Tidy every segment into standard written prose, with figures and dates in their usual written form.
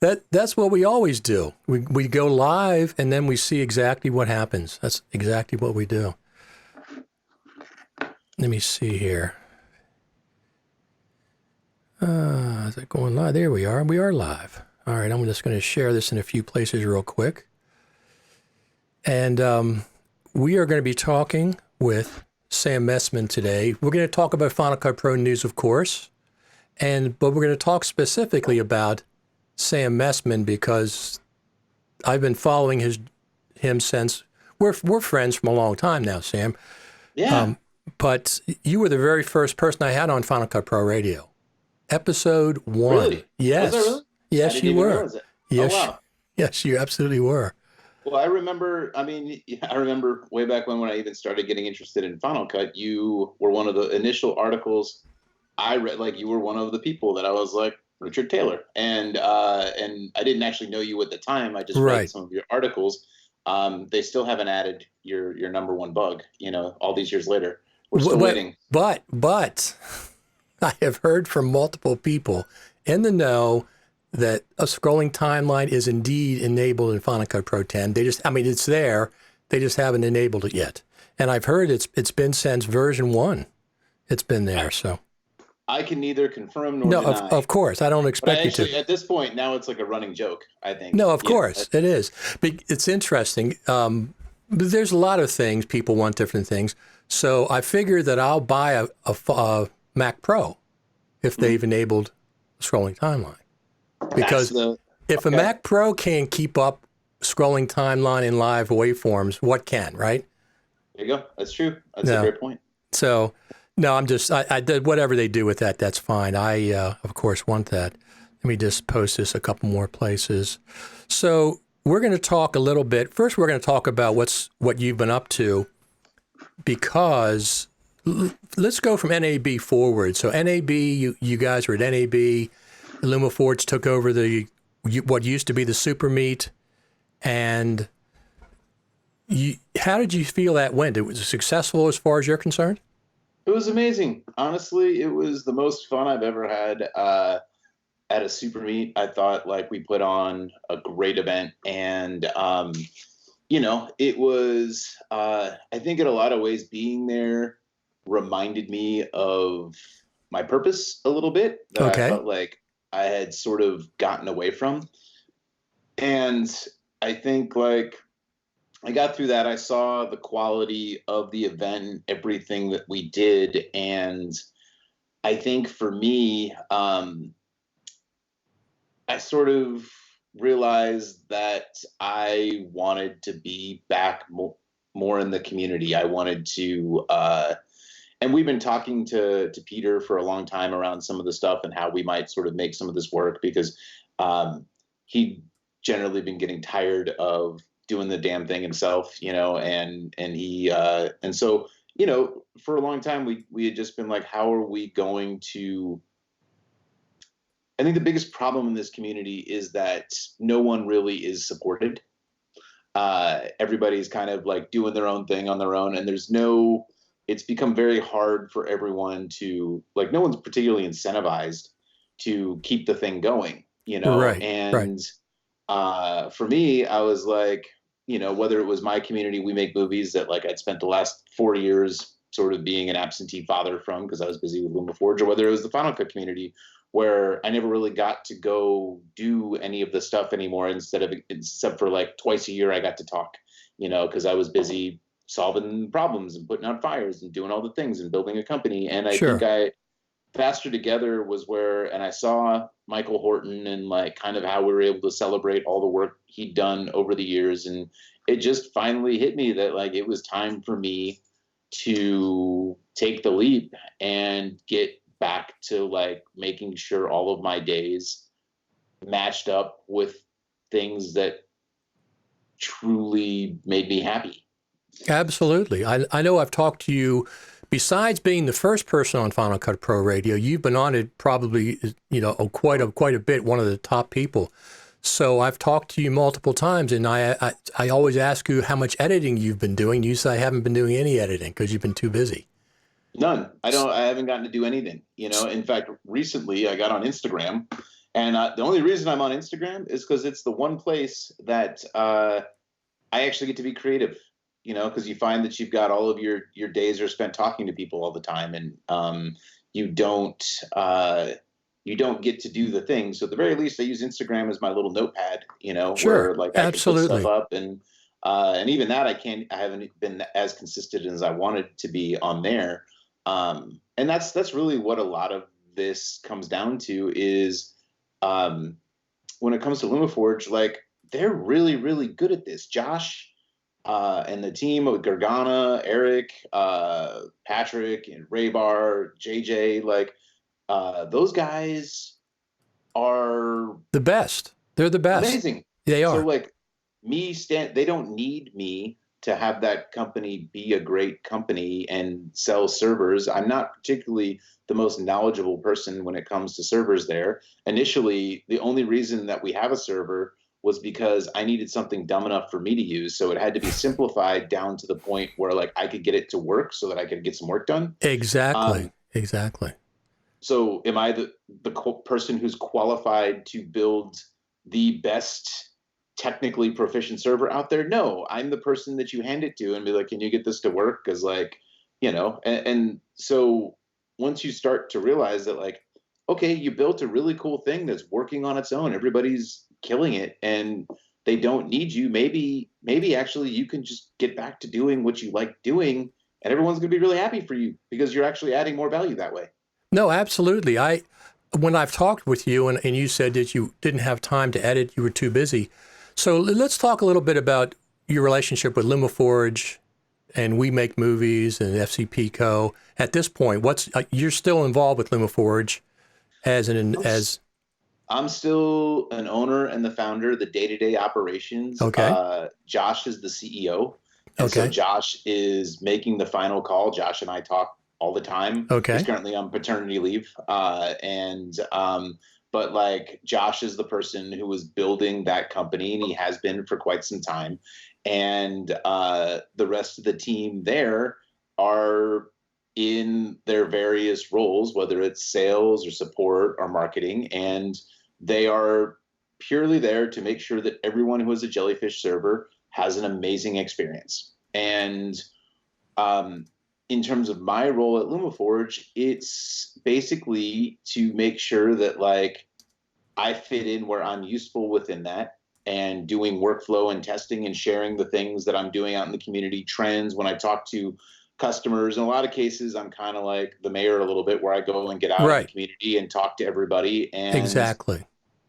That's what we always do. We go live and then we see exactly what happens. That's exactly what we do. Let me see here. Is it going live? There we are. We are live. All right, I'm just going to share this in a few places real quick. And we are going to be talking with Sam Mestman today. We're going to talk about Final Cut Pro news, of course, but we're going to talk specifically about Sam Mestman because I've been following him since we're friends from a long time now, Sam. Yeah. But you were the very first person I had on Final Cut Pro Radio. Episode 1. Really? Yes. Was that really? Yes, you were. Yes, Oh, wow. Yes, you absolutely were. Well, I remember way back when I even started getting interested in Final Cut, you were one of the initial articles I read. Like, you were one of the people that I was like, Richard Taylor. And I didn't actually know you at the time. I just read some of your articles. They still haven't added your number one bug, all these years later. We're still waiting. But I have heard from multiple people in the know that a scrolling timeline is indeed enabled in Final Cut Pro 10. It's there. They just haven't enabled it yet. And I've heard it's been since version 1. It's been there. So I can neither confirm nor deny. Of course. I don't expect you to. At this point, now it's like a running joke, I think. No, of course. It is. But it's interesting. There's a lot of things. People want different things. So I figured that I'll buy a Mac Pro if they've enabled the scrolling timeline. Because if a Mac Pro can't keep up scrolling timeline in live waveforms, what can, right? There you go. That's true. That's a great point. So, no, I did whatever they do with that. That's fine. I, of course, want that. Let me just post this a couple more places. So we're going to talk a little bit. First, we're going to talk about what you've been up to, because let's go from NAB forward. So NAB, you guys were at NAB. LumaForge took over what used to be the Super Meet. And how did you feel that went? It was successful as far as you're concerned? It was amazing. Honestly, it was the most fun I've ever had at a Super Meet. I thought we put on a great event, and it was. I think in a lot of ways, being there reminded me of my purpose a little bit. That I felt like I had sort of gotten away from, and I think I got through that. I saw the quality of the event, everything that we did. And I think for me, I sort of realized that I wanted to be back more in the community. I wanted to, and we've been talking to Peter for a long time around some of the stuff and how we might sort of make some of this work, because he'd generally been getting tired of doing the damn thing himself, and he, and so, for a long time, we had just been like, how are we going to, I think the biggest problem in this community is that no one really is supported. Everybody's kind of doing their own thing on their own, and it's become very hard for everyone to, no one's particularly incentivized to keep the thing going, Right, and for me, I was like, whether it was my community, We Make Movies, that I'd spent the last 4 years sort of being an absentee father from because I was busy with LumaForge, or whether it was the Final Cut community, where I never really got to go do any of the stuff anymore, except for twice a year I got to talk, because I was busy solving problems and putting out fires and doing all the things and building a company. And I think Faster Together was where, and I saw Michael Horton and kind of how we were able to celebrate all the work he'd done over the years. And it just finally hit me that it was time for me to take the leap and get back to making sure all of my days matched up with things that truly made me happy. Absolutely. I know I've talked to you. Besides being the first person on Final Cut Pro Radio, you've been on it probably, quite a bit, one of the top people. So I've talked to you multiple times, and I always ask you how much editing you've been doing. You say I haven't been doing any editing because you've been too busy. None. I haven't gotten to do anything. In fact, recently I got on Instagram And the only reason I'm on Instagram is because it's the one place that I actually get to be creative, because you find that you've got all of your days are spent talking to people all the time, and you don't uh, you don't get to do the things. So at the very least, I use Instagram as my little notepad, Sure, where like I can put stuff absolutely. up, and even that I haven't been as consistent as I wanted to be on there. And that's really what a lot of this comes down to is um, when it comes to LumaForge, like they're really, really good at this. Josh and the team with Gargana, Eric, Patrick, and Raybar, JJ, like those guys are The best. They're the best. amazing. They So are. like they don't need me to have that company be a great company and sell servers. I'm not particularly the most knowledgeable person when it comes to servers there. Initially, the only reason that we have a server was because I needed something dumb enough for me to use. So it had to be simplified down to the point where like I could get it to work so that I could get some work done. Exactly. Um, Exactly. so am I the person who's qualified to build the best technically proficient server out there? No, I'm the person that you hand it to and be like, can you get this to work? Because like, and so once you start to realize that like, okay, you built a really cool thing that's working on its own. Everybody's killing it and they don't need you. Maybe actually you can just get back to doing what you like doing and everyone's going to be really happy for you because you're actually adding more value that way. No, absolutely. When I've talked with you and you said that you didn't have time to edit, you were too busy. So let's talk a little bit about your relationship with LumaForge and We Make Movies and FCP Co. At this point, you're still involved with LumaForge I'm as I'm still an owner and the founder of the day-to-day operations. okay, Josh is the CEO, and so okay, Josh is making the final call. Josh and I talk all the time. He's okay, currently on paternity leave, and but like Josh is the person who was building that company, and he has been for quite some time. And the rest of the team there are in their various roles, whether it's sales or support or marketing, and they are purely there to make sure that everyone who is a Jellyfish server has an amazing experience. And um, in terms of my role at LumaForge, it's basically to make sure that like I fit in where I'm useful within that and doing workflow and testing and sharing the things that I'm doing out in the community, trends. When I talk to customers, in a lot of cases, I'm kind of like the mayor a little bit where I go and get out in the right, community and talk to everybody. And exactly.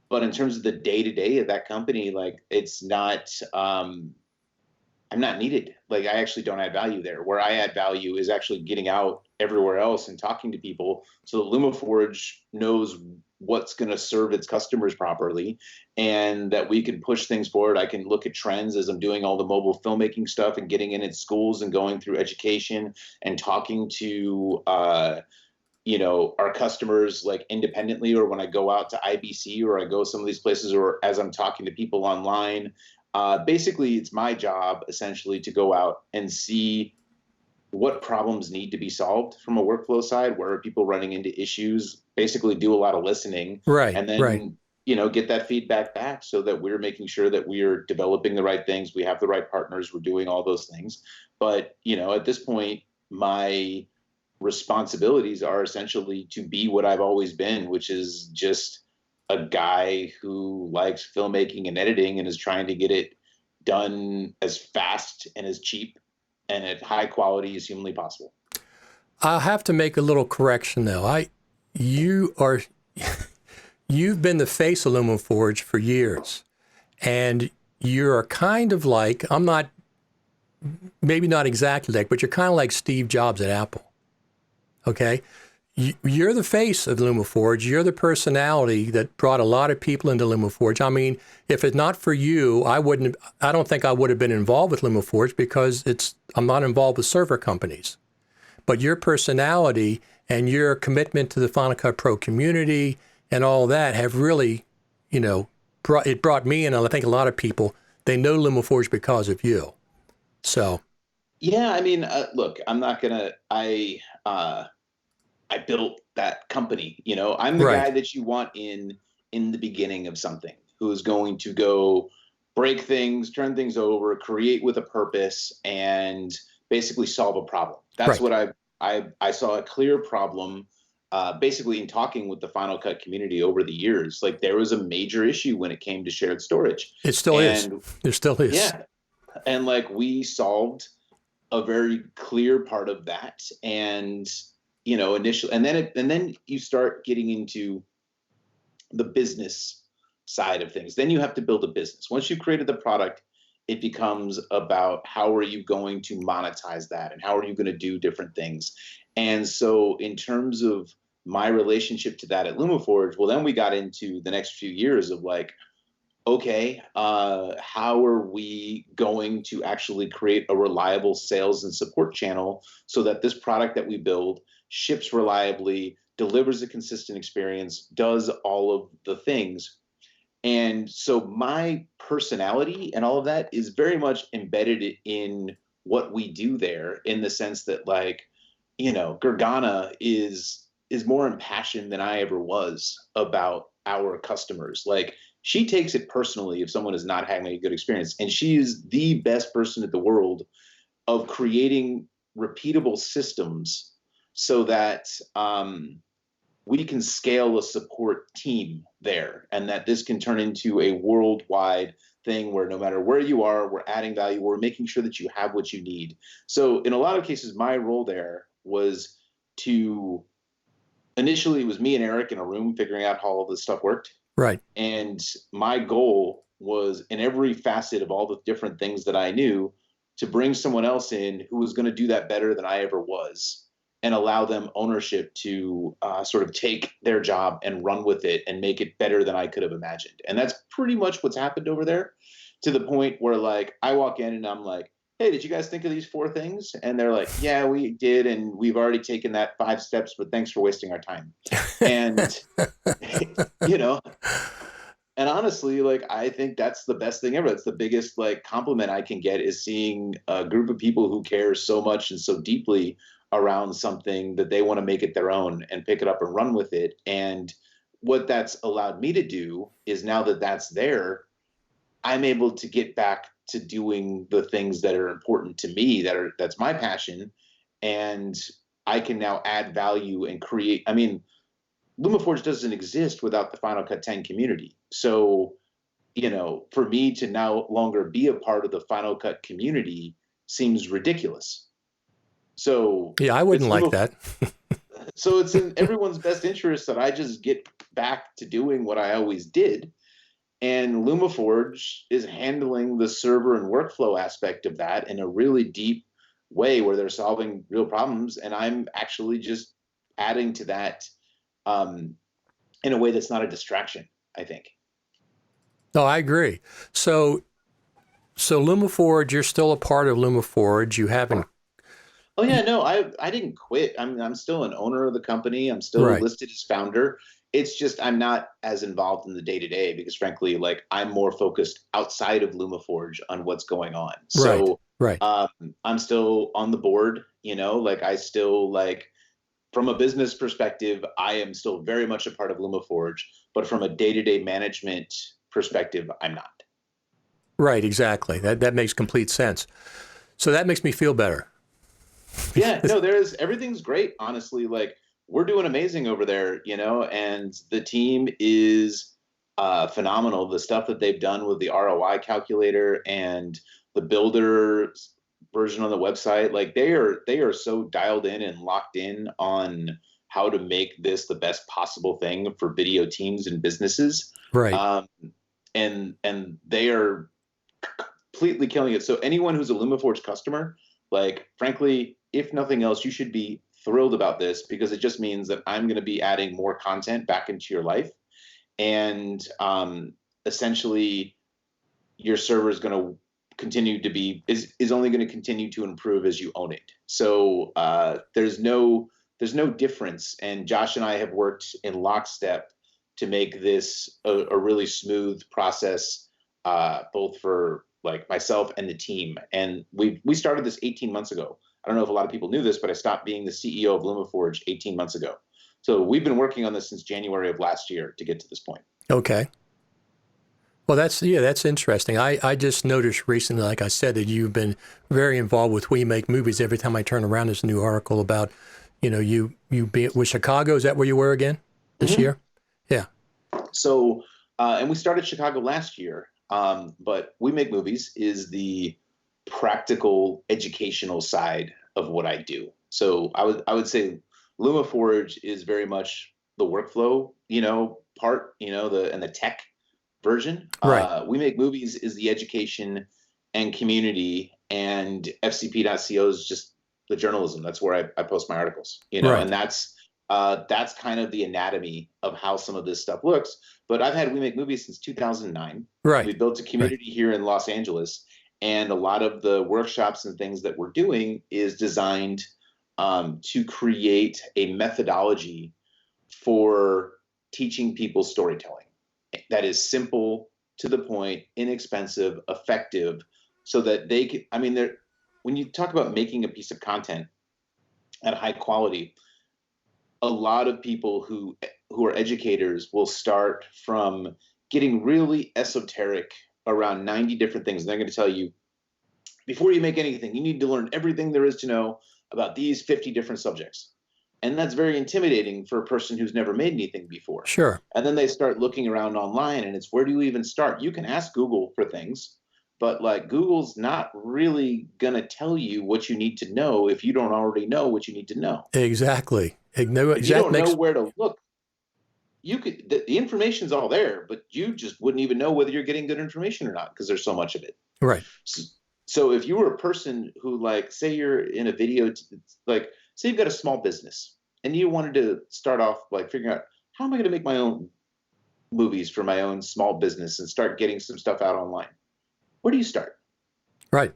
but in terms of the day to day of that company, like it's not, I'm not needed. Like I actually don't add value there. Where I add value is actually getting out everywhere else and talking to people so that LumaForge knows what's going to serve its customers properly and that we can push things forward. I can look at trends as I'm doing all the mobile filmmaking stuff and getting in at schools and going through education and talking to our customers like independently, or when I go out to IBC or I go some of these places, or as I'm talking to people online. Basically, it's my job essentially to go out and see what problems need to be solved from a workflow side. Where are people running into issues? Basically, do a lot of listening Right, and right. then get that feedback back so that we're making sure that we are developing the right things. We have the right partners. We're doing all those things. But at this point, my responsibilities are essentially to be what I've always been, which is just a guy who likes filmmaking and editing and is trying to get it done as fast and as cheap and at high quality as humanly possible. I'll have to make a little correction though. You are, you've been the face of Lumen Forge for years, and you're kind of like, I'm not, maybe not exactly like, but you're kind of like Steve Jobs at Apple. Okay, you're the face of LumaForge. You're the personality that brought a lot of people into LumaForge. I mean, if it's not for you, I don't think I would have been involved with LumaForge because I'm not involved with server companies. But your personality and your commitment to the Final Cut Pro community and all that have really, brought me and I think a lot of people, they know LumaForge because of you. So, Yeah, I mean, look, I'm not gonna. I built that company. I'm the guy right. that you want in in the beginning of something, who's going to go break things, turn things over, create with a purpose, and basically solve a problem. That's Right. what I saw a clear problem. Basically, in talking with the Final Cut community over the years, like there was a major issue when it came to shared storage, It still is. and There still is. yeah, and like we solved a very clear part of that, and initially, and then you start getting into the business side of things. Then you have to build a business. Once you've created the product, it becomes about how are you going to monetize that and how are you going to do different things. And so in terms of my relationship to that at LumaForge, well, then we got into the next few years of like, okay, how are we going to actually create a reliable sales and support channel so that this product that we build ships reliably, delivers a consistent experience, does all of the things. And so my personality and all of that is very much embedded in what we do there, in the sense that like, Gergana is more impassioned than I ever was about our customers. Like she takes it personally if someone is not having a good experience. And she is the best person in the world of creating repeatable systems so that we can scale a support team there, and that this can turn into a worldwide thing where no matter where you are, we're adding value, we're making sure that you have what you need. So in a lot of cases, my role there was to initially, it was me and Eric in a room figuring out how all this stuff worked. Right. And my goal was, in every facet of all the different things that I knew, to bring someone else in who was going to do that better than I ever was, and allow them ownership to sort of take their job and run with it and make it better than I could have imagined. And that's pretty much what's happened over there, to the point where like I walk in and I'm like, hey, did you guys think of these 4 things? And they're like, yeah, we did. And we've already taken that 5 steps, but thanks for wasting our time. And, and honestly, like, I think that's the best thing ever. It's the biggest like compliment I can get, is seeing a group of people who care so much and so deeply around something that they want to make it their own and pick it up and run with it. And what that's allowed me to do is, now that that's there, I'm able to get back to doing the things that are important to me, that's my passion. And I can now add value and create. I mean, LumaForge doesn't exist without the Final Cut 10 community. So, for me to no longer be a part of the Final Cut community seems ridiculous. So yeah, I wouldn't like that. So it's in everyone's best interest that I just get back to doing what I always did. And LumaForge is handling the server and workflow aspect of that in a really deep way, where they're solving real problems. And I'm actually just adding to that in a way that's not a distraction, I think. No, I agree. So LumaForge, you're still a part of LumaForge. You haven't. Oh yeah, no, I didn't quit. I'm still an owner of the company. I'm still Right. listed as founder. It's just I'm not as involved in the day to day, because frankly, like I'm more focused outside of LumaForge on what's going on. So Right. I'm still on the board. Like I still, like, from a business perspective, I am still very much a part of LumaForge, but from a day to day management perspective, I'm not. Right. Exactly. That makes complete sense. So that makes me feel better. Yeah, no, everything's great, honestly. Like we're doing amazing over there, and the team is phenomenal. The stuff that they've done with the ROI calculator and the builder version on the website, like they are so dialed in and locked in on how to make this the best possible thing for video teams and businesses. Right. And they are completely killing it. So anyone who's a LumaForge customer, like, frankly, if nothing else, you should be thrilled about this, because it just means that I'm going to be adding more content back into your life. And essentially, your server is going to continue to be, is only going to continue to improve as you own it. So there's no difference. And Josh and I have worked in lockstep to make this a really smooth process, both for like myself and the team. And we started this 18 months ago. I don't know if a lot of people knew this, but I stopped being the CEO of LumaForge 18 months ago. So we've been working on this since January of last year to get to this point. Okay. Well, that's interesting. I just noticed recently, like I said, that you've been very involved with We Make Movies. Every time I turn around, there's a new article about, you be with Chicago. Is that where you were again this Hmm. year? Yeah. So, and we started Chicago last year, but We Make Movies is the practical educational side of what I do. So I would say LumaForge is very much the workflow, part, and the tech version. Right. We Make Movies is the education and community, and FCP.co is just the journalism. That's where I post my articles, Right. and that's kind of the anatomy of how some of this stuff looks. But I've had We Make Movies since 2009. Right. We built a Right. community here in Los Angeles, and a lot of the workshops and things that we're doing is designed to create a methodology for teaching people storytelling that is simple, to the point, inexpensive, effective, so that they can. I mean, when you talk about making a piece of content at high quality, a lot of people who are educators will start from getting really esoteric around 90 different things. And they're going to tell you, before you make anything, you need to learn everything there is to know about these 50 different subjects. And that's very intimidating for a person who's never made anything before. Sure. And then they start looking around online, and it's, where do you even start? You can ask Google for things, but like, Google's not really going to tell you what you need to know if you don't already know what you need to know. Exactly. If you don't know where to look, the information's all there, but you just wouldn't even know whether you're getting good information or not, because there's so much of it. Right. So if you were a person who, like, say you're in a video, like, say you've got a small business and you wanted to start off like figuring out, how am I going to make my own movies for my own small business and start getting some stuff out online? Where do you start? Right.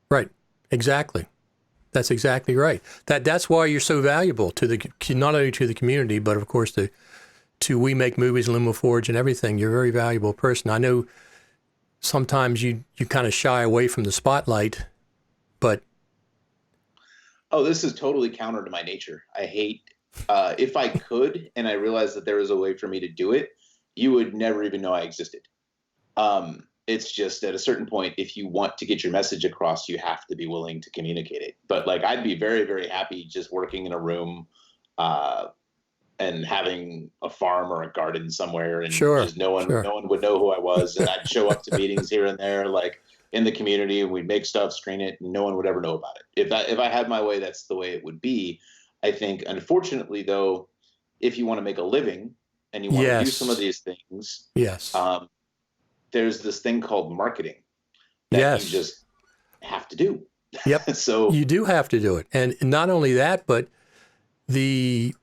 Right. Exactly. That's exactly right. That's why you're so valuable to not only to the community, but of course to We Make Movies, LumaForge, and everything. You're a very valuable person. I know sometimes you kind of shy away from the spotlight, but Oh, this is totally counter to my nature. I hate, if I could, and I realized that there was a way for me to do it, you would never even know I existed. It's just, at a certain point, if you want to get your message across, you have to be willing to communicate it. But like, I'd be very, very happy just working in a room, and having a farm or a garden somewhere, and sure, just no one sure. no one would know who I was, and I'd show up to meetings here and there, like in the community, and we'd make stuff, screen it, and no one would ever know about it. If I had my way, that's the way it would be. I think, unfortunately, though, if you want to make a living and you want to do some of Yes. these things, Yes. there's this thing called marketing that you Yes. just have to do. Yep. So You do have to do it. And not only that, but the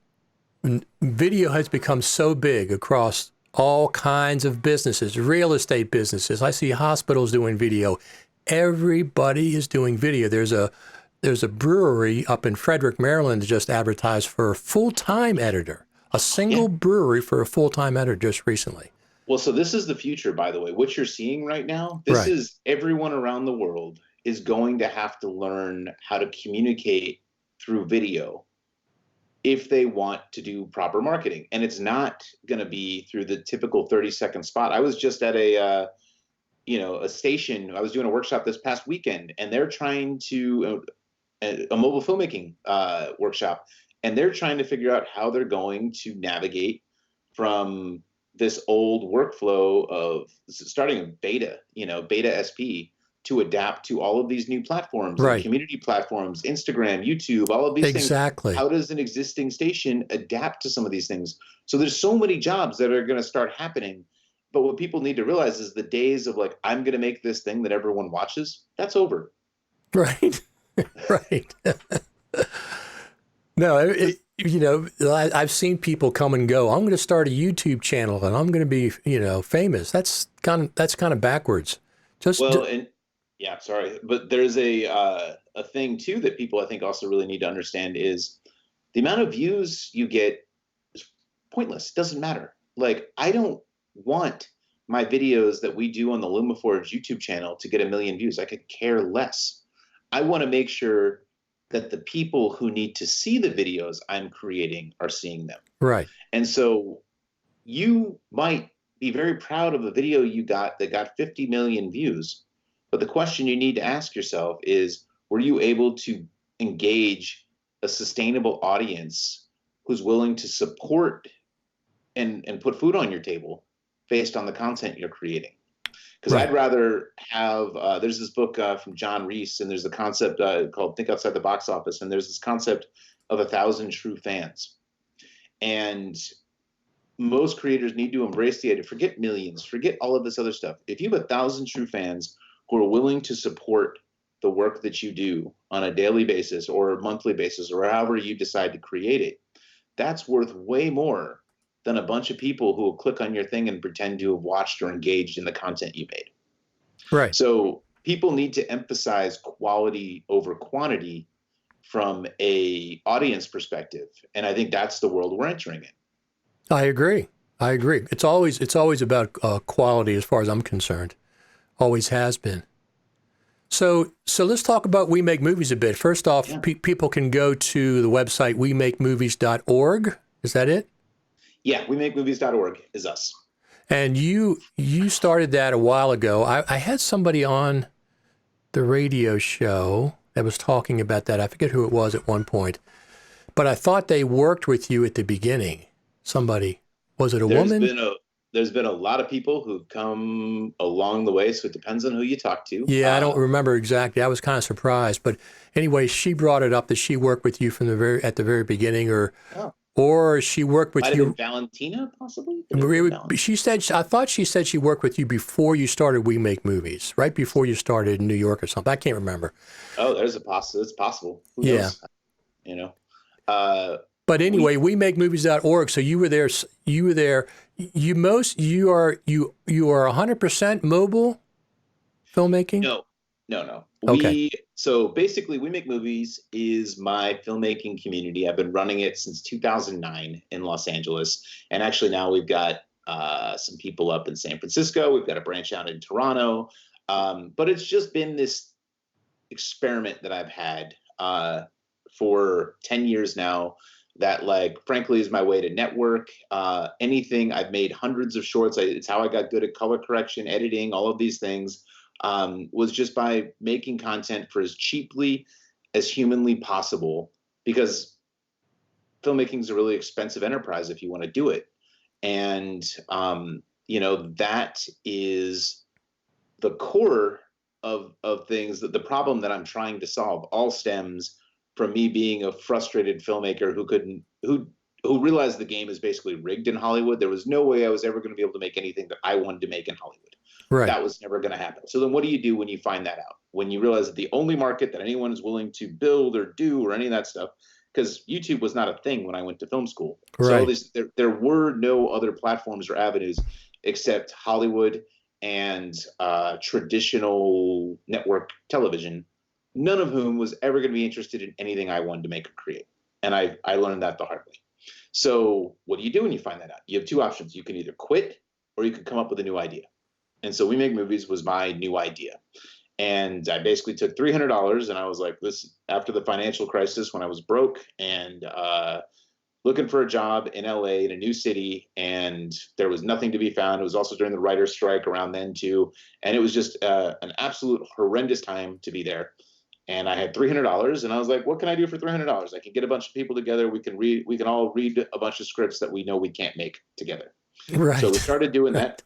video has become so big across all kinds of businesses, real estate businesses. I see hospitals doing video. Everybody is doing video. There's a brewery up in Frederick, Maryland that just advertised for a full-time editor, a yeah. single brewery for a full-time editor just recently. Well, so this is the future, by the way. What you're seeing right now, this Right. is, everyone around the world is going to have to learn how to communicate through video if they want to do proper marketing. And it's not going to be through the typical 30-second spot. I was just at a station. I was doing a workshop this past weekend, and they're trying to, a mobile filmmaking workshop, and they're trying to figure out how they're going to navigate from this old workflow of starting a beta SP, to adapt to all of these new platforms and Right. community platforms, Instagram, YouTube, all of these things. Exactly. How does an existing station adapt to some of these things? So there's so many jobs that are going to start happening. But what people need to realize is the days of, like, I'm going to make this thing that everyone watches, that's over. Right. Right. No, I've seen people come and go. I'm going to start a YouTube channel and I'm going to be, famous. That's kind of backwards. Yeah, sorry, but there's a thing too that people, I think, also really need to understand is the amount of views you get is pointless. It doesn't matter. Like, I don't want my videos that we do on the LumaForge YouTube channel to get 1 million views. I could care less. I want to make sure that the people who need to see the videos I'm creating are seeing them. Right. And so you might be very proud of a video you got that got 50 million views. But the question you need to ask yourself is, were you able to engage a sustainable audience who's willing to support and put food on your table based on the content you're creating? Because Right. I'd rather have, there's this book from John Reese, and there's a concept called Think Outside the Box Office, and there's this concept of 1,000 true fans. And most creators need to embrace the idea, forget millions, forget all of this other stuff. If you have 1,000 true fans who are willing to support the work that you do on a daily basis or a monthly basis or however you decide to create it, that's worth way more than a bunch of people who will click on your thing and pretend to have watched or engaged in the content you made. Right. So people need to emphasize quality over quantity from a audience perspective. And I think that's the world we're entering in. I agree. It's always about quality as far as I'm concerned. Always has been. So let's talk about We Make Movies a bit. First off, Yeah. People can go to the website wemakemovies.org. Is that it? Yeah, wemakemovies.org is us. And you started that a while ago. I had somebody on the radio show that was talking about that. I forget who it was at one point, but I thought they worked with you at the beginning. Somebody, was it a woman? There's been a lot of people who've come along the way, so it depends on who you talk to. Yeah, I don't remember exactly. I was kind of surprised, but anyway, she brought it up that she worked with you from at the very beginning, or she worked with Might you. have been Valentina, possibly. She said, I thought she said she worked with you before you started We Make Movies, right before you started in New York or something. I can't remember. Oh, it's possible. Who knows? You know. But anyway, wemakemovies.org. So you were there. You are 100% mobile filmmaking? No. Okay. So basically, We Make Movies is my filmmaking community. I've been running it since 2009 in Los Angeles. And actually now we've got some people up in San Francisco. We've got a branch out in Toronto. But it's just been this experiment that I've had for 10 years now that, like, frankly, is my way to network. Anything, I've made hundreds of shorts. It's how I got good at color correction, editing, all of these things, was just by making content for as cheaply as humanly possible, because filmmaking is a really expensive enterprise if you want to do it. And, that is the core of things. That the problem that I'm trying to solve all stems from me being a frustrated filmmaker who realized the game is basically rigged in Hollywood. There was no way I was ever going to be able to make anything that I wanted to make in Hollywood. Right. That was never going to happen. So then what do you do when you find that out? When you realize that the only market that anyone is willing to build or do or any of that stuff, because YouTube was not a thing when I went to film school. Right. So there were no other platforms or avenues except Hollywood and traditional network television, none of whom was ever going to be interested in anything I wanted to make or create. And I learned that the hard way. So what do you do when you find that out? You have two options. You can either quit or you can come up with a new idea. And so We Make Movies was my new idea. And I basically took $300 and I was like, this, after the financial crisis when I was broke and looking for a job in LA in a new city, and there was nothing to be found. It was also during the writer's strike around then too. And it was just an absolute horrendous time to be there. And I had $300 and I was like, what can I do for $300? I can get a bunch of people together. We can all read a bunch of scripts that we know we can't make together. Right. So we started doing that.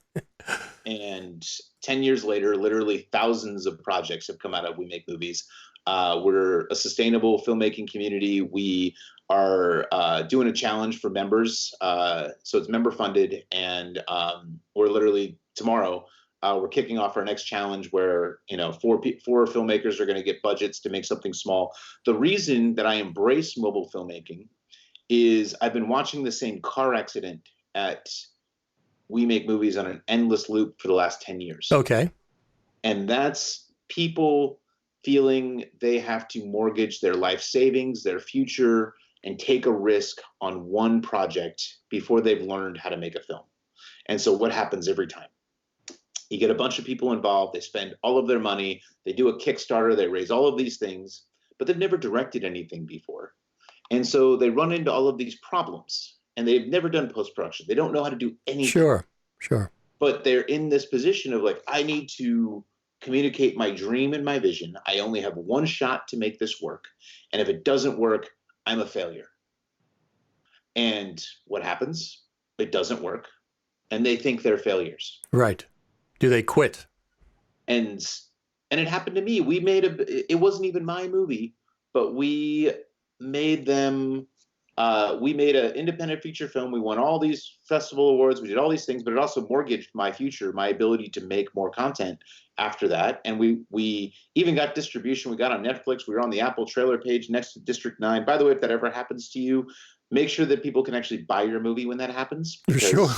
And 10 years later, literally thousands of projects have come out of We Make Movies. We're a sustainable filmmaking community. We are doing a challenge for members. So it's member funded. And we're literally tomorrow, we're kicking off our next challenge where, four filmmakers are going to get budgets to make something small. The reason that I embrace mobile filmmaking is I've been watching the same car accident at We Make Movies on an endless loop for the last 10 years. Okay. And that's people feeling they have to mortgage their life savings, their future, and take a risk on one project before they've learned how to make a film. And so what happens every time? You get a bunch of people involved, they spend all of their money, they do a Kickstarter, they raise all of these things, but they've never directed anything before. And so they run into all of these problems. and they've never done post-production. They don't know how to do anything. Sure. But they're in this position of like, I need to communicate my dream and my vision. I only have one shot to make this work. And if it doesn't work, I'm a failure. And what happens? It doesn't work. And they think they're failures. Right. Do they quit? And it happened to me. It wasn't even my movie, but we made them, we made an independent feature film. We won all these festival awards. We did all these things, but it also mortgaged my future, my ability to make more content after that. And we even got distribution. We got on Netflix. We were on the Apple trailer page next to District 9. By the way, if that ever happens to you, make sure that people can actually buy your movie when that happens. Sure.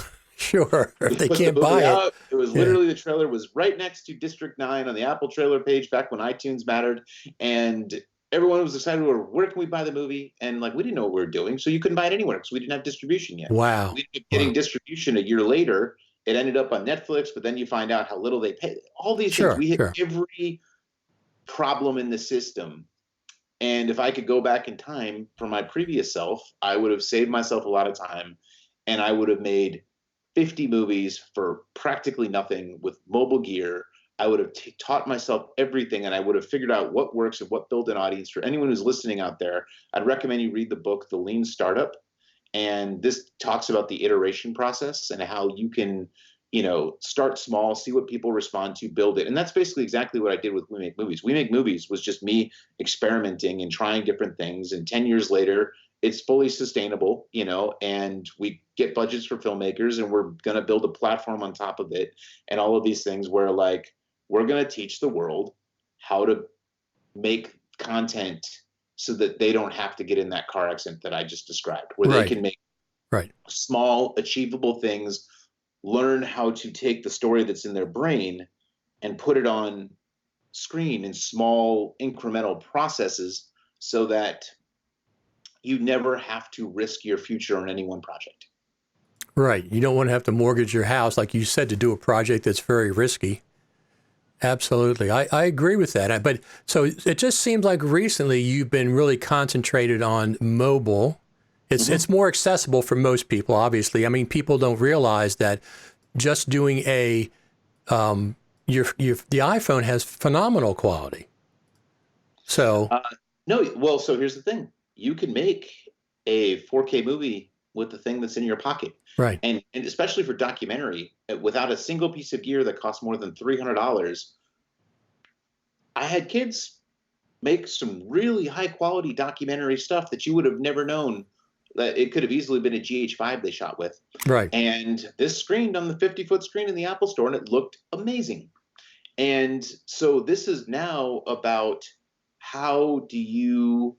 They can't buy it. It was literally, the trailer was right next to District 9 on the Apple trailer page back when iTunes mattered. And everyone was excited, where can we buy the movie? And like, we didn't know what we were doing. So you couldn't buy it anywhere because we didn't have distribution yet. Wow. We ended up getting distribution a year later. It ended up on Netflix, but then you find out how little they pay. All these things, we hit every problem in the system. And if I could go back in time for my previous self, I would have saved myself a lot of time, and I would have made 50 movies for practically nothing with mobile gear. I would have taught myself everything, and I would have figured out what works and what built an audience. For anyone who's listening out there, I'd recommend you read the book, The Lean Startup. And this talks about the iteration process and how you can, start small, see what people respond to, build it. And that's basically exactly what I did with We Make Movies. We Make Movies was just me experimenting and trying different things. And 10 years later, it's fully sustainable, and we get budgets for filmmakers, and we're going to build a platform on top of it. And all of these things where like, we're going to teach the world how to make content so that they don't have to get in that car accident that I just described, where they can make small, achievable things, learn how to take the story that's in their brain and put it on screen in small incremental processes so that you never have to risk your future on any one project. Right. You don't want to have to mortgage your house, like you said, to do a project that's very risky. Absolutely. I agree with that. But so it just seems like recently you've been really concentrated on mobile. It's more accessible for most people, obviously. I mean, people don't realize that just doing the iPhone has phenomenal quality. So so here's the thing. You can make a 4K movie with the thing that's in your pocket. Right. And especially for documentary, without a single piece of gear that costs more than $300, I had kids make some really high quality documentary stuff that you would have never known. That it could have easily been a GH5 they shot with. Right. And this screened on the 50-foot screen in the Apple Store, and it looked amazing. And so this is now about how do you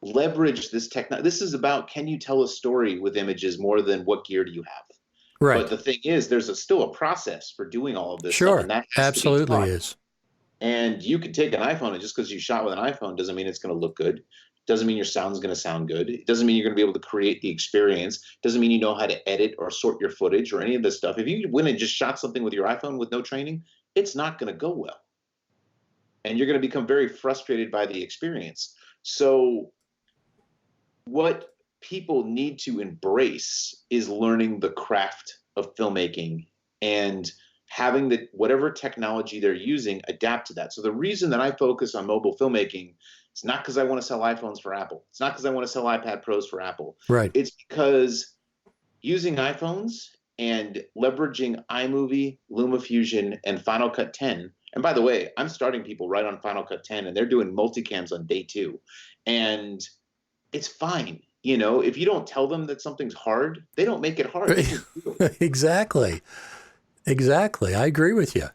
leverage this technology. This is about, can you tell a story with images more than what gear do you have? Right. But the thing is, there's still a process for doing all of this stuff. And that absolutely is. And you can take an iPhone, and just because you shot with an iPhone doesn't mean it's going to look good. Doesn't mean your sound's going to sound good. It doesn't mean you're going to be able to create the experience. Doesn't mean you know how to edit or sort your footage or any of this stuff. If you went and just shot something with your iPhone with no training, it's not going to go well. And you're going to become very frustrated by the experience. So what people need to embrace is learning the craft of filmmaking and having whatever technology they're using adapt to that. So the reason that I focus on mobile filmmaking, it's not because I want to sell iPhones for Apple. It's not because I want to sell iPad Pros for Apple. Right. It's because using iPhones and leveraging iMovie, LumaFusion, and Final Cut 10. And by the way, I'm starting people right on Final Cut 10, and they're doing multicams on day 2. And it's fine. If you don't tell them that something's hard, they don't make it hard. They just do it. Exactly. I agree with you.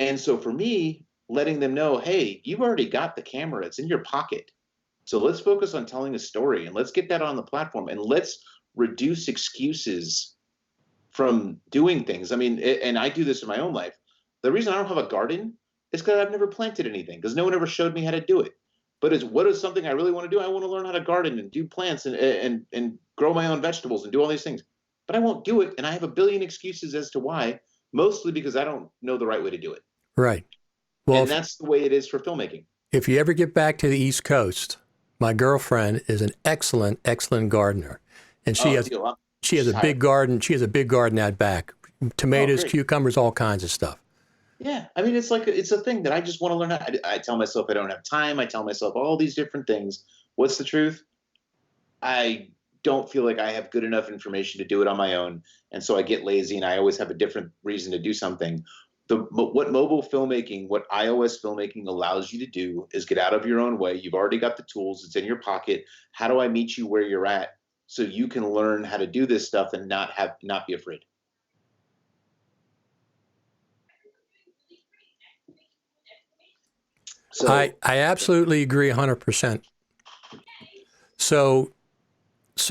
And so for me, letting them know, hey, you've already got the camera. It's in your pocket. So let's focus on telling a story, and let's get that on the platform, and let's reduce excuses from doing things. I mean, and I do this in my own life. The reason I don't have a garden is because I've never planted anything, because no one ever showed me how to do it. But what is something I really want to do? I want to learn how to garden and do plants and grow my own vegetables and do all these things. But I won't do it, and I have a billion excuses as to why, mostly because I don't know the right way to do it. Right. Well, and that's the way it is for filmmaking. If you ever get back to the East Coast, my girlfriend is an excellent gardener. and Oh, deal. she has She's a big hired. garden. She has a big garden out back, Oh, tomatoes, great. cucumbers, all kinds of stuff. Yeah, I mean, it's a thing that I just want to learn. I tell myself I don't have time. I tell myself all these different things. What's the truth? I don't feel like I have good enough information to do it on my own, and so I get lazy, and I always have a different reason to do something. What mobile filmmaking, what iOS filmmaking allows you to do is get out of your own way. You've already got the tools; it's in your pocket. How do I meet you where you're at so you can learn how to do this stuff and not be afraid? So I absolutely agree 100%. So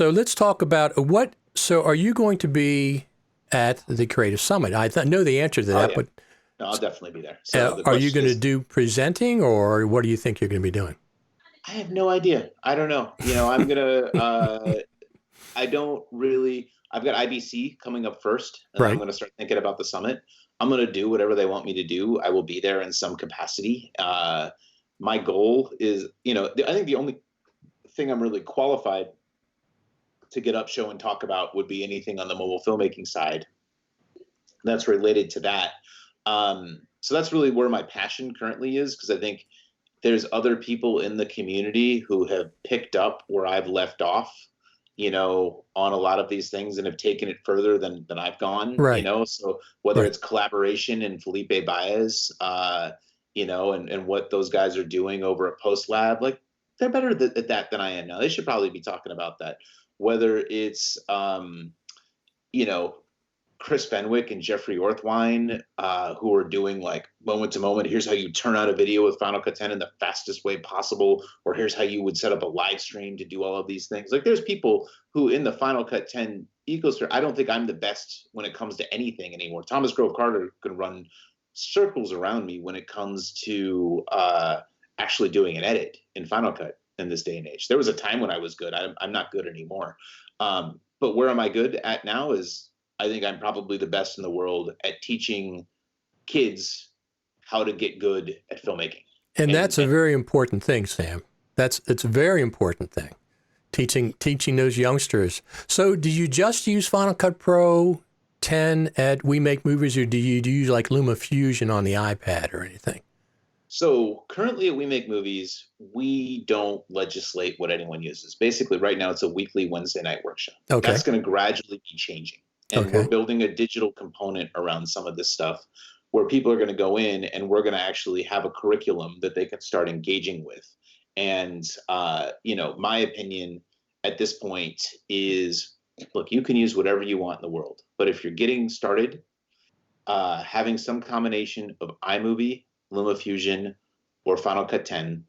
let's talk about what. So are you going to be at the Creative Summit? I know the answer to that, yeah, but no, I'll definitely be there. So the are you question going to is, do presenting, or what do you think you're going to be doing? I have no idea. I don't know. I'm gonna. I don't really. I've got IBC coming up first, and then I'm Right. gonna start thinking about the summit. I'm gonna do whatever they want me to do. I will be there in some capacity. My goal is, I think the only thing I'm really qualified to get up, show, and talk about would be anything on the mobile filmmaking side that's related to that. So that's really where my passion currently is, because I think there's other people in the community who have picked up where I've left off, on a lot of these things and have taken it further than I've gone, Right. So whether Right. it's collaboration and Felipe Baez, and what those guys are doing over at Post Lab, like they're better at that than I am now. They should probably be talking about that. Whether it's, you know, Chris Fenwick and Jeffrey Orthwine, who are doing like moment to moment. Here's how you turn out a video with Final Cut 10 in the fastest way possible, or here's how you would set up a live stream to do all of these things. Like there's people who in the Final Cut 10 ecosystem, I don't think I'm the best when it comes to anything anymore. Thomas Grove Carter can run circles around me when it comes to actually doing an edit in Final Cut in this day and age. There was a time when I was good. I'm not good anymore. But where am I good at now is I think I'm probably the best in the world at teaching kids how to get good at filmmaking. And And, that's a very important thing, Sam. It's a very important thing. Teaching those youngsters. So do you just use Final Cut Pro 10 at We Make Movies, or do you use like LumaFusion on the iPad or anything? so currently at We Make Movies, we don't legislate what anyone uses. Basically, right now it's a weekly Wednesday night workshop. Okay. That's going to gradually be changing. And we're Okay. building a digital component around some of this stuff where people are going to go in and we're going to actually have a curriculum that they can start engaging with. And, my opinion at this point is, look, you can use whatever you want in the world. But if you're getting started, having some combination of iMovie, LumaFusion, or Final Cut 10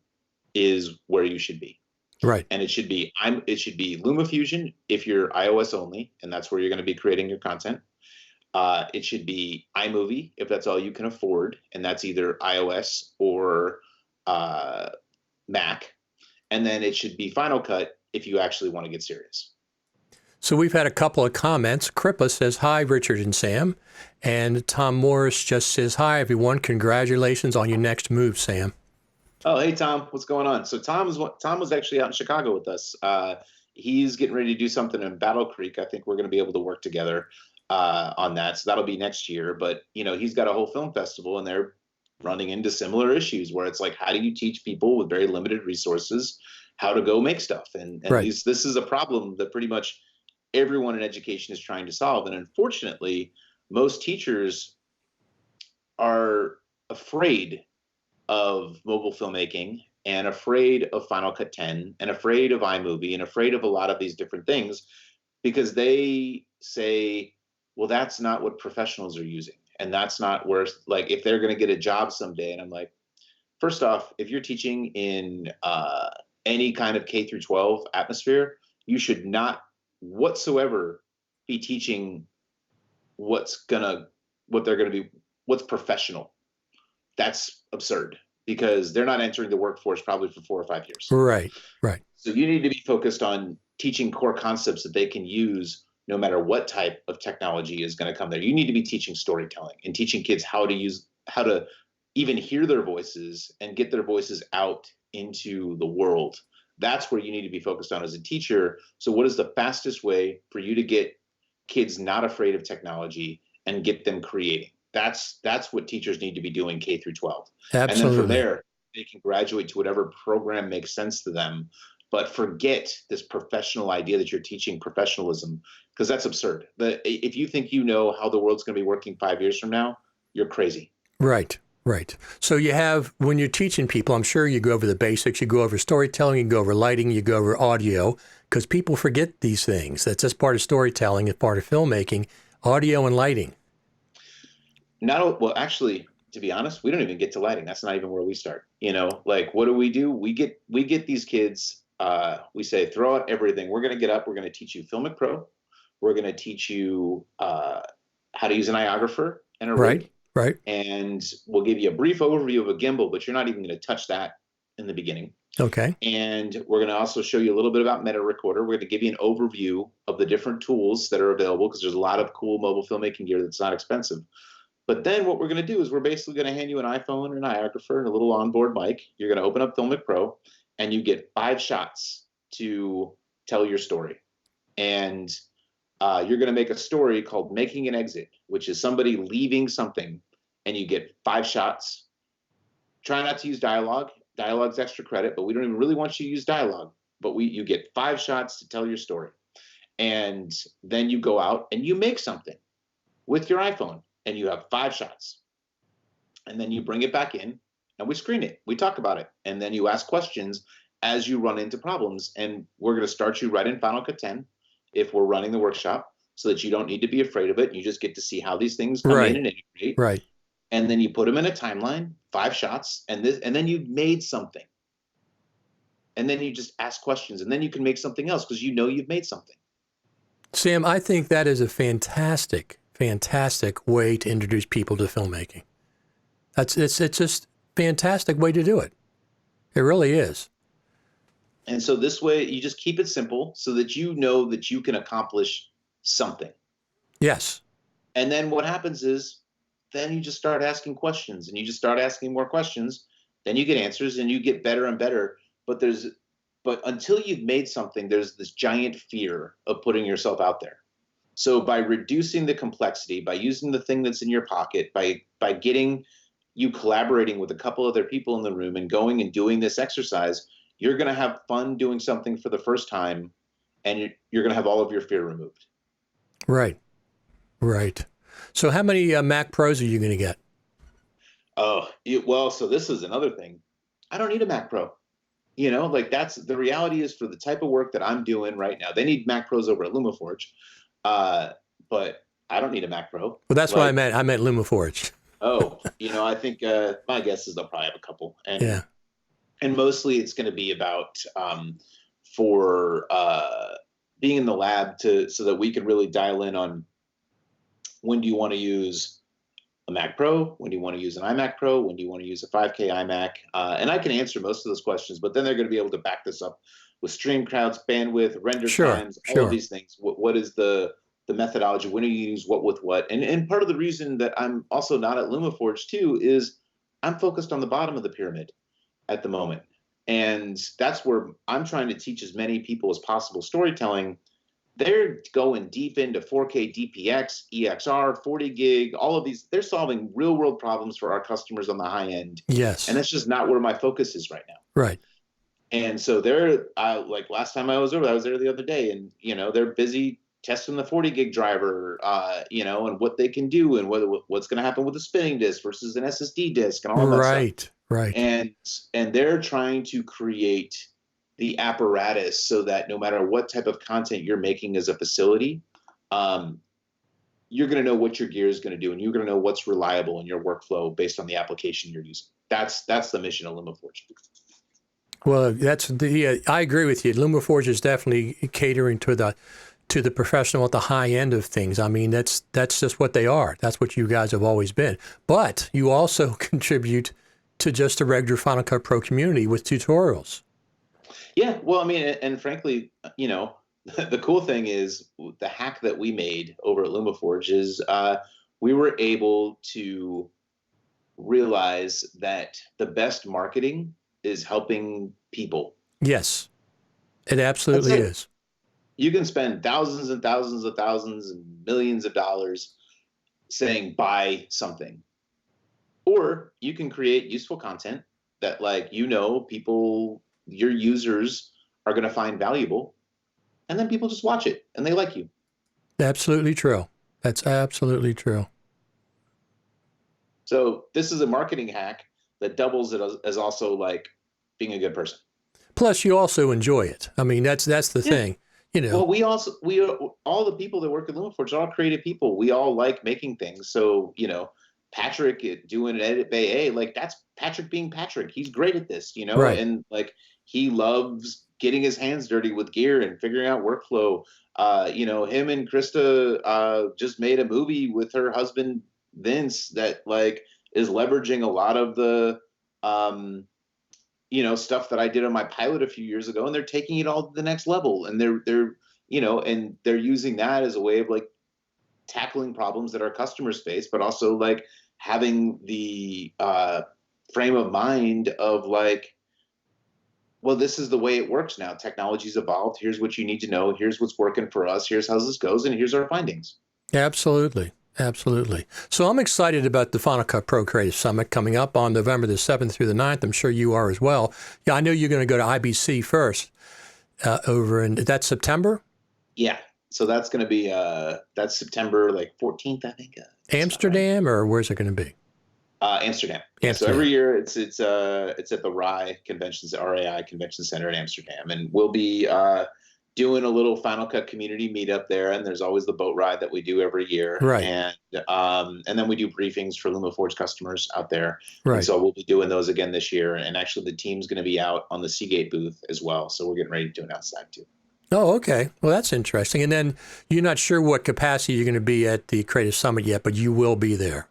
is where you should be. Right. And it should be LumaFusion if you're iOS only, and that's where you're going to be creating your content. It should be iMovie if that's all you can afford, and that's either iOS or Mac. And then it should be Final Cut if you actually want to get serious. So we've had a couple of comments. Crippa says, hi, Richard and Sam. And Tom Morris just says, hi, everyone. Congratulations on your next move, Sam. Oh, hey, Tom, what's going on? So Tom was actually out in Chicago with us. He's getting ready to do something in Battle Creek. I think we're going to be able to work together on that. So that'll be next year. But, he's got a whole film festival, and they're running into similar issues where it's like, how do you teach people with very limited resources how to go make stuff? And Right. this is a problem that pretty much everyone in education is trying to solve. And unfortunately, most teachers are afraid of mobile filmmaking and afraid of Final Cut 10 and afraid of iMovie and afraid of a lot of these different things because they say, well, that's not what professionals are using. And that's not where, like, if they're going to get a job someday. And I'm like, first off, if you're teaching in any kind of K through 12 atmosphere, you should not whatsoever be teaching what's professional. That's absurd because they're not entering the workforce probably for 4 or 5 years. Right. Right. So you need to be focused on teaching core concepts that they can use no matter what type of technology is going to come there. You need to be teaching storytelling and teaching kids how to even hear their voices and get their voices out into the world. That's where you need to be focused on as a teacher. So what is the fastest way for you to get kids not afraid of technology and get them creating? That's what teachers need to be doing K through 12. And then from Absolutely. there, they can graduate to whatever program makes sense to them. But forget this professional idea that you're teaching professionalism, because that's absurd. If you think you know how the world's going to be working 5 years from now, you're crazy. Right, right. So you have, when you're teaching people, I'm sure you go over the basics, you go over storytelling, you go over lighting, you go over audio, because people forget these things. That's just part of storytelling, it's part of filmmaking, audio and lighting. Well, actually, to be honest, we don't even get to lighting. That's not even where we start. Like, what do? We get these kids. We say, throw out everything. We're going to get up. We're going to teach you Filmic Pro. We're going to teach you how to use an iographer and a rig. Right. And we'll give you a brief overview of a gimbal, but you're not even going to touch that in the beginning. Okay. And we're going to also show you a little bit about Meta Recorder. We're going to give you an overview of the different tools that are available, because there's a lot of cool mobile filmmaking gear that's not expensive. But then what we're going to do is we're basically going to hand you an iPhone, an iographer, and a little onboard mic. You're going to open up Filmic Pro, and you get 5 shots to tell your story. And you're going to make a story called Making an Exit, which is somebody leaving something, and you get 5 shots. Try not to use dialogue. Dialogue's extra credit, but we don't even really want you to use dialogue. But you get 5 shots to tell your story. And then you go out and you make something with your iPhone. And you have 5 shots. And then you bring it back in and we screen it. We talk about it. And then you ask questions as you run into problems. And we're going to start you right in Final Cut 10 if we're running the workshop, so that you don't need to be afraid of it. You just get to see how these things come in and integrate. Right. And then you put them in a timeline, 5 shots, and then you've made something. And then you just ask questions, and then you can make something else because you've made something. Sam, I think that is a fantastic way to introduce people to filmmaking. It's just fantastic way to do it. It really is. And so this way you just keep it simple so that you know that you can accomplish something. Yes. And then what happens is then you just start asking questions, and you just start asking more questions. Then you get answers and you get better and better. But until you've made something, there's this giant fear of putting yourself out there. So by reducing the complexity, by using the thing that's in your pocket, by getting you collaborating with a couple other people in the room and going and doing this exercise, you're going to have fun doing something for the first time, and you're going to have all of your fear removed. Right. So how many Mac Pros are you going to get? Well, so this is another thing. I don't need a Mac Pro. Like, that's the reality is, for the type of work that I'm doing right now, they need Mac Pros over at LumaForge. But I don't need a Mac Pro. Well, that's what I meant. I meant LumaForge. I think my guess is they'll probably have a couple. And mostly it's going to be about for being in the lab so that we can really dial in on when do you want to use a Mac Pro, when do you want to use an iMac Pro, when do you want to use a 5K iMac, and I can answer most of those questions. But then they're going to be able to back this up with stream crowds, bandwidth, render times, all of these things. What is the methodology? When do you use what with what? And part of the reason that I'm also not at LumaForge too is I'm focused on the bottom of the pyramid at the moment. And that's where I'm trying to teach as many people as possible storytelling. They're going deep into 4K DPX, EXR, 40 gig, all of these. They're solving real world problems for our customers on the high end. Yes. And that's just not where my focus is right now. Right. And so they're like, last time I was there the other day, and they're busy testing the 40 gig driver, and what they can do, and what's going to happen with a spinning disk versus an SSD disk, and all of that stuff. Right. And they're trying to create the apparatus so that no matter what type of content you're making as a facility, you're going to know what your gear is going to do, and you're going to know what's reliable in your workflow based on the application you're using. That's the mission of LumaForge. Well, I agree with you. LumaForge is definitely catering to the professional at the high end of things. I mean, that's just what they are. That's what you guys have always been. But you also contribute to just the regular Final Cut Pro community with tutorials. Yeah, well, I mean, and frankly, the cool thing is the hack that we made over at LumaForge is we were able to realize that the best marketing is helping people. Yes. It absolutely is. You can spend thousands and thousands of thousands and millions of dollars saying buy something, or you can create useful content that, like, people, your users are going to find valuable, and then people just watch it and they like you. Absolutely true. That's absolutely true. So this is a marketing hack that doubles it as also like being a good person. Plus, you also enjoy it. I mean, that's the thing. Well, we all the people that work at LumaForge are all creative people. We all like making things. So, Patrick doing an edit bay, like, that's Patrick being Patrick. He's great at this, Right. and like he loves getting his hands dirty with gear and figuring out workflow. Him and Krista just made a movie with her husband Vince that, like, is leveraging a lot of the stuff that I did on my pilot a few years ago, and they're taking it all to the next level. And they're using that as a way of, like, tackling problems that our customers face, but also, like, having the frame of mind of, like, well, this is the way it works now. Technology's evolved. Here's what you need to know. Here's what's working for us. Here's how this goes. And here's our findings. Absolutely. Absolutely. So I'm excited about the Final Cut Pro Creative Summit coming up on November the 7th through the 9th. I'm sure you are as well. Yeah, I know you're going to go to IBC first that's September? Yeah. So that's going to be, that's September, like, 14th, I think. Amsterdam, right? Or where's it going to be? Amsterdam. So every year it's at the RAI Convention Center in Amsterdam, and we'll be doing a little Final Cut community meetup there. And there's always the boat ride that we do every year, right? And then we do briefings for LumaForge customers out there, right? And so we'll be doing those again this year. And actually, the team's going to be out on the Seagate booth as well, so we're getting ready to do it outside too. Oh, okay. Well, that's interesting. And then you're not sure what capacity you're going to be at the Creative Summit yet, but you will be there.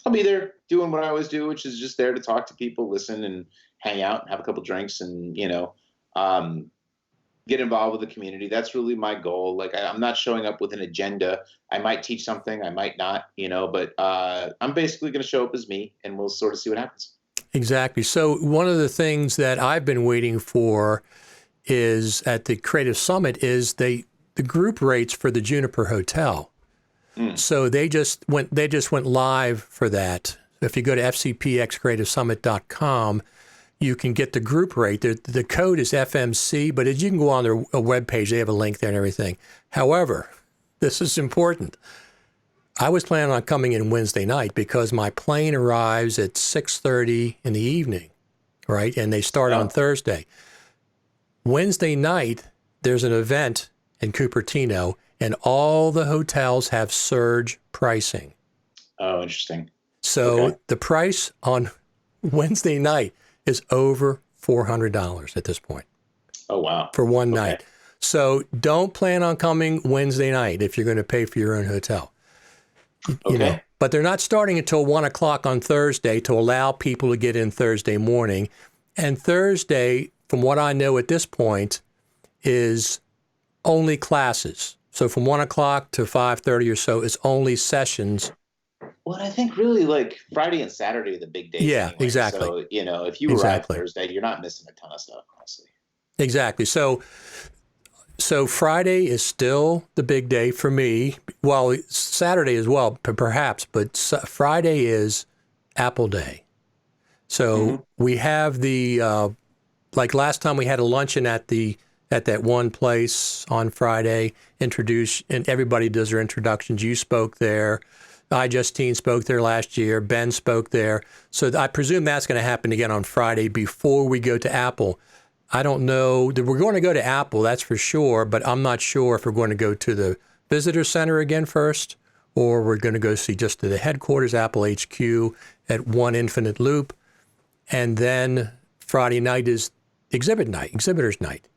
I'll be there doing what I always do, which is just there to talk to people, listen, and hang out, and have a couple drinks, and get involved with the community. That's really my goal. Like, I'm not showing up with an agenda. I might teach something, I might not, but I'm basically going to show up as me, and we'll sort of see what happens. Exactly. So one of the things that I've been waiting for is at the Creative Summit is the group rates for the Juniper Hotel. So they just went live for that. If you go to FCPXCreativeSummit.com, you can get the group rate. The code is FMC, but you can go on their webpage. They have a link there and everything. However, this is important. I was planning on coming in Wednesday night because my plane arrives at 6:30 in the evening, right? And they start on Thursday. Wednesday night, there's an event in Cupertino, and all the hotels have surge pricing. Oh, interesting. So the price on Wednesday night is over $400 at this point. Oh, wow. For one night. So don't plan on coming Wednesday night if you're going to pay for your own hotel. But they're not starting until 1 o'clock on Thursday to allow people to get in Thursday morning. And Thursday, from what I know at this point, is only classes. So from 1 o'clock to 5:30 or so is only sessions. Well, I think really, like, Friday and Saturday are the big days. Yeah, anyway. exactly. So, if you arrive Thursday, you're not missing a ton of stuff, honestly. Exactly. So Friday is still the big day for me. Well, Saturday as well, perhaps, but Friday is Apple Day. So we have the, like last time we had a luncheon at that one place on Friday, and everybody does their introductions. You spoke there. Justine spoke there last year. Ben spoke there. So I presume that's going to happen again on Friday before we go to Apple. I don't know that we're going to go to Apple, that's for sure, but I'm not sure if we're going to go to the visitor center again first, or we're going to go see just to the headquarters, Apple HQ at One Infinite Loop. And then Friday night is exhibitors night.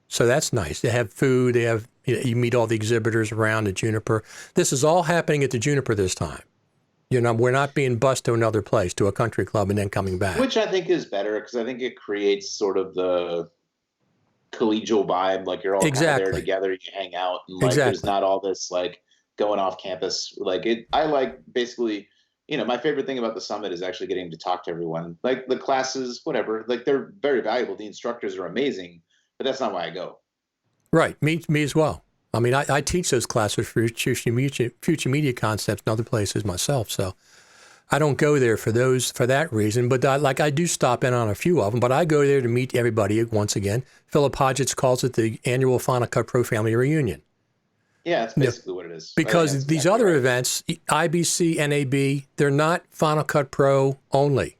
So that's nice. They have food. They have, you meet all the exhibitors around at Juniper. This is all happening at the Juniper this time. We're not being bussed to another place, to a country club, and then coming back. Which I think is better, because I think it creates sort of the collegial vibe. Like, you're all kind of there together, you hang out, and like there's not all this like going off campus. Like, I like basically, my favorite thing about the summit is actually getting to talk to everyone. Like, the classes, whatever, like, they're very valuable. The instructors are amazing. but that's not why I go. Right. Me as well. I mean, I teach those classes for future media concepts and other places myself. So I don't go there for that reason. But I do stop in on a few of them. But I go there to meet everybody once again. Philip Hodgetts calls it the annual Final Cut Pro Family Reunion. Yeah, that's basically what it is. Because these other events, IBC, NAB, they're not Final Cut Pro only.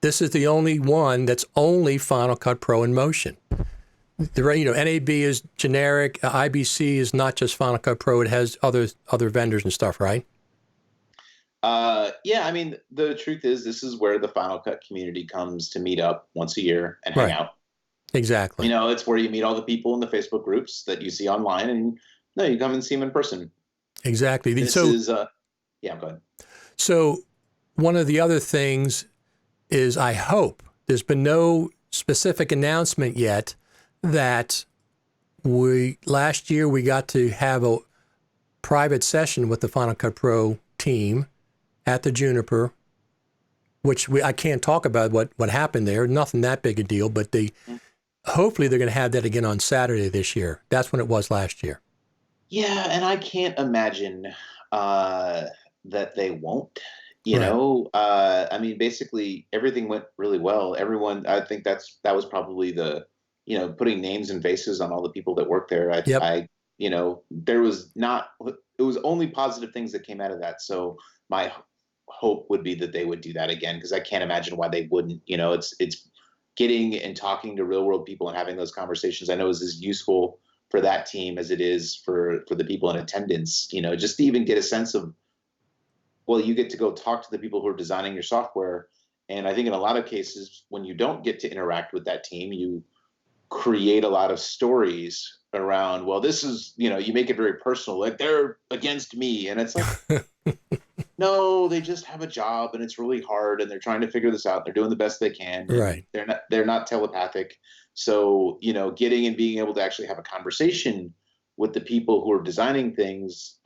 This is the only one that's only Final Cut Pro in motion. NAB is generic. IBC is not just Final Cut Pro. It has other vendors and stuff, right? Yeah, I mean, the truth is this is where the Final Cut community comes to meet up once a year and hang out. Exactly. It's where you meet all the people in the Facebook groups that you see online, and you come and see them in person. Exactly. This is, yeah, go ahead. So one of the other things is I hope there's been no specific announcement yet that last year we got to have a private session with the Final Cut Pro team at the Juniper, which I can't talk about what happened there. Nothing that big a deal, but hopefully they're going to have that again on Saturday this year. That's when it was last year. Yeah, and I can't imagine that they won't. I mean, basically everything went really well. Everyone, I think that was probably the putting names and faces on all the people that work there. There was it was only positive things that came out of that. So my hope would be that they would do that again, because I can't imagine why they wouldn't. It's getting and talking to real world people and having those conversations, I know, is as useful for that team as it is for the people in attendance, just to even get a sense of, well, you get to go talk to the people who are designing your software. And I think in a lot of cases, when you don't get to interact with that team, you create a lot of stories around, well, this is, you make it very personal, like they're against me. And it's like, no, they just have a job and it's really hard and they're trying to figure this out. They're doing the best they can. Right. They're not telepathic. So, getting and being able to actually have a conversation with the people who are designing things,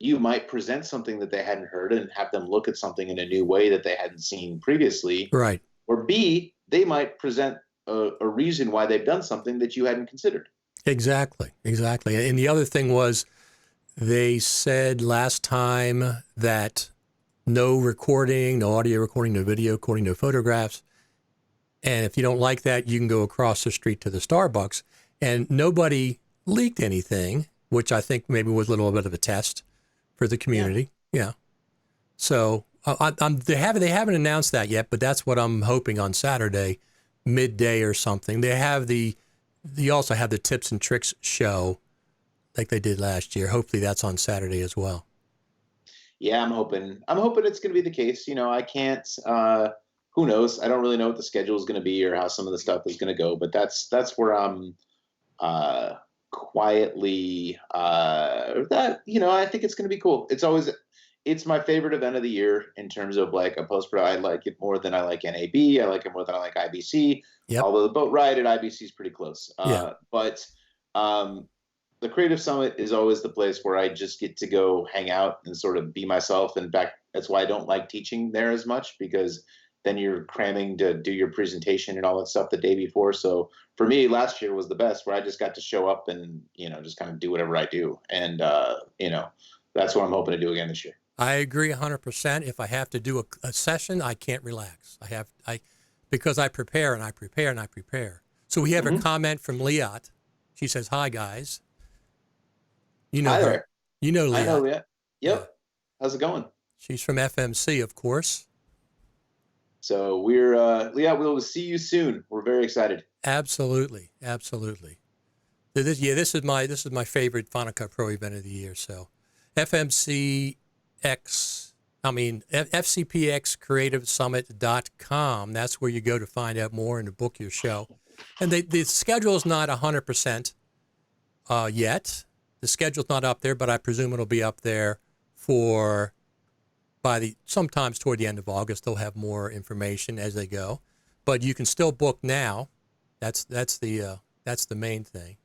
you might present something that they hadn't heard and have them look at something in a new way that they hadn't seen previously. Right. Or B, they might present a reason why they've done something that you hadn't considered. Exactly. And the other thing was, they said last time that no recording, no audio recording, no video recording, no photographs. And if you don't like that, you can go across the street to the Starbucks. And nobody leaked anything, which I think maybe was a little bit of a test for the community. Yeah. So they haven't announced that yet, but that's what I'm hoping on Saturday, midday or something. They also have the tips and tricks show like they did last year. Hopefully that's on Saturday as well. Yeah, I'm hoping it's going to be the case. I can't, who knows? I don't really know what the schedule is going to be or how some of the stuff is going to go, but that's where I'm quietly, I think it's going to be cool. It's my favorite event of the year in terms of like a post-pro. I like it more than I like NAB. I like it more than I like IBC. Yep. Although the boat ride at IBC is pretty close. But the Creative Summit is always the place where I just get to go hang out and sort of be myself. In fact, that's why I don't like teaching there as much, because then you're cramming to do your presentation and all that stuff the day before. So for me, last year was the best, where I just got to show up and, just kind of do whatever I do. And, that's what I'm hoping to do again this year. I agree 100%. If I have to do a session, I can't relax. Because I prepare and I prepare and I prepare. So we have a comment from Liat. She says, "Hi guys." You know Hi her. there. You know Liat. I know Liat. Yep. Yeah. How's it going? She's from FMC, of course. So we're Liat, we'll see you soon. We're very excited. Absolutely. This is my favorite Final Cut Pro event of the year. So FCPX CreativeSummit.com. That's where you go to find out more and to book your show. And the schedule is not 100% yet. The schedule's not up there, but I presume it'll be up there sometimes toward the end of August. They'll have more information as they go, but you can still book now. That's the main thing.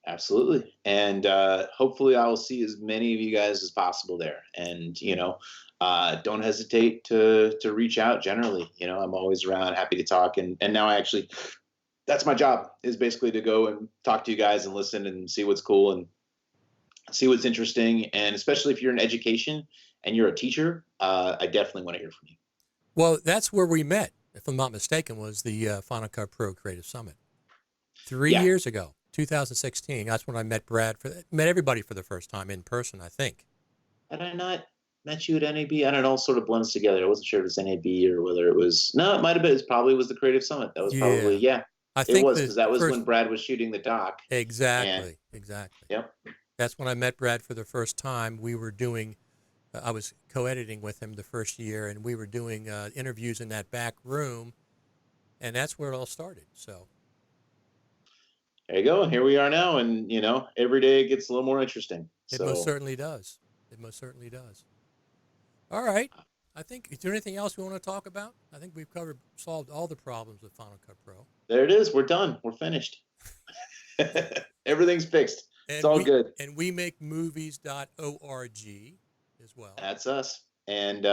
Absolutely. And hopefully I will see as many of you guys as possible there. And, don't hesitate to reach out. Generally, I'm always around, happy to talk. And now that's my job, is basically to go and talk to you guys and listen and see what's cool and see what's interesting. And especially if you're in education and you're a teacher, I definitely want to hear from you. Well, that's where we met, if I'm not mistaken, was the Final Cut Pro Creative Summit 3 Yeah. years ago, 2016. That's when I met Brad, met everybody for the first time in person, I think. Had I not met you at NAB? I don't know, sort of blends together. I wasn't sure if it was NAB or whether it was, no, it might have been, it probably was the Creative Summit. That was probably, yeah, I it think was, because that was when Brad was shooting the doc. Exactly. Yep. That's when I met Brad for the first time. We were doing, I was co-editing with him the first year, and we were doing interviews in that back room, and that's where it all started. So there you go. Here we are now, and every day it gets a little more interesting. it most certainly does. It most certainly does. All right. I think, is there anything else we want to talk about? I think we've solved all the problems with Final Cut Pro. There it is. We're done. We're finished. Everything's fixed. It's all good. And we make movies.org as well. That's us. And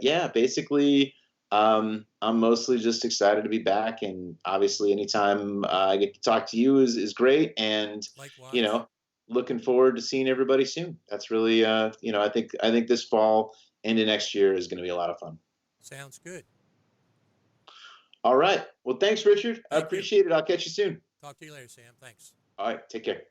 yeah, basically, I'm mostly just excited to be back. And obviously, anytime I get to talk to you is great. And likewise, looking forward to seeing everybody soon. That's really, I think this fall into next year is going to be a lot of fun. Sounds good. All right. Well, thanks, Richard. I appreciate it. I'll catch you soon. Talk to you later, Sam. Thanks. All right. Take care.